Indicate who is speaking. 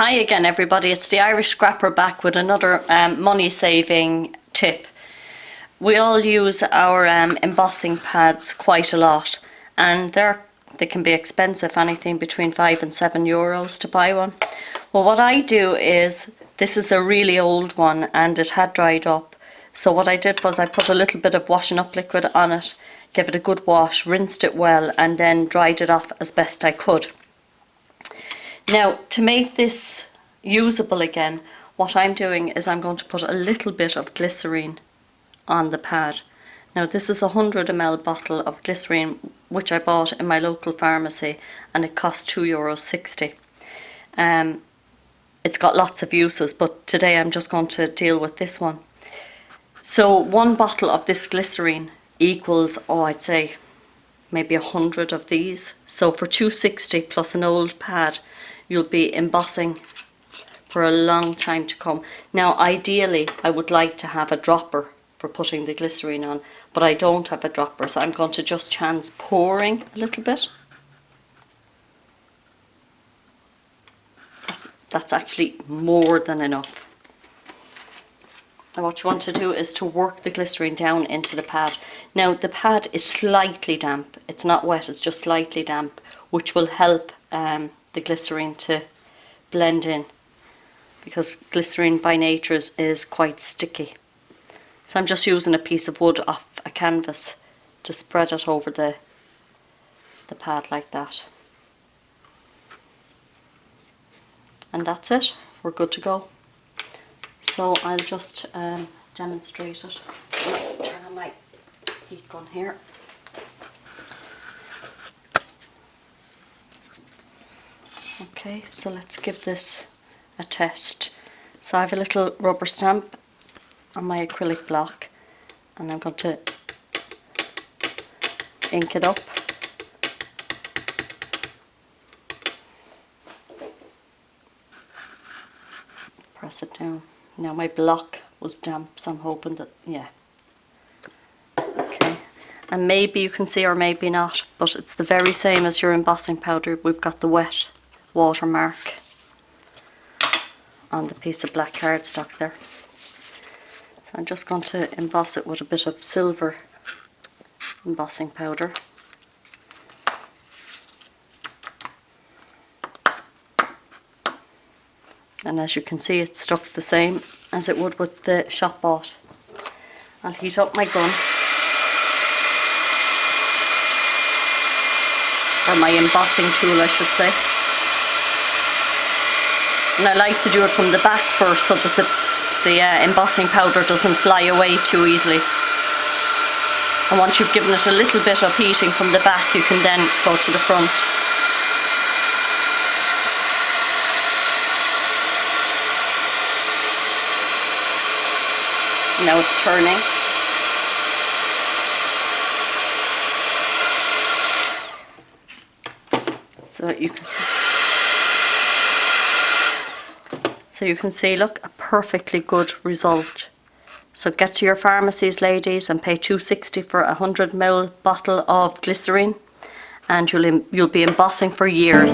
Speaker 1: Hi again everybody, it's the Irish Scrapper back with another money saving tip. We all use our embossing pads quite a lot, and they can be expensive, anything between €5 and €7 to buy one. Well, what I do is, this is a really old one and it had dried up, so what I did was I put a little bit of washing up liquid on it, gave it a good wash, rinsed it well, and then dried it off as best I could. Now, to make this usable again, what I'm doing is I'm going to put a little bit of glycerine on the pad. Now, this is a 100 ml bottle of glycerine which I bought in my local pharmacy, and it cost €2.60. It's got lots of uses, but today I'm just going to deal with this one. So one bottle of this glycerine equals, I'd say maybe 100 of these. So for €2.60 plus an old pad, you'll be embossing for a long time to come. Now, ideally, I would like to have a dropper for putting the glycerine on, but I don't have a dropper, so I'm going to just chance pouring a little bit. That's actually more than enough. And what you want to do is to work the glycerine down into the pad. Now, the pad is slightly damp. It's not wet, it's just slightly damp, which will help the glycerine to blend in, because glycerine by nature is quite sticky. So I'm just using a piece of wood off a canvas to spread it over the pad like that. And that's it, we're good to go. So I'll just demonstrate it. Turn on my heat gun here. Okay, so let's give this a test. So I have a little rubber stamp on my acrylic block, and I'm going to ink it up. Press it down. Now my block was damp, so I'm hoping that, yeah. Okay, and maybe you can see or maybe not, but it's the very same as your embossing powder. We've got the wet watermark on the piece of black cardstock there. So I'm just going to emboss it with a bit of silver embossing powder. And as you can see, it's stuck the same as it would with the shop bought. I'll heat up my gun, or my embossing tool I should say. And I like to do it from the back first, so that the embossing powder doesn't fly away too easily. And once you've given it a little bit of heating from the back, you can then go to the front. Now it's turning. So you can see, look, a perfectly good result. So get to your pharmacies, ladies, and pay €2.60 for a 100 ml bottle of glycerine, and you'll be embossing for years.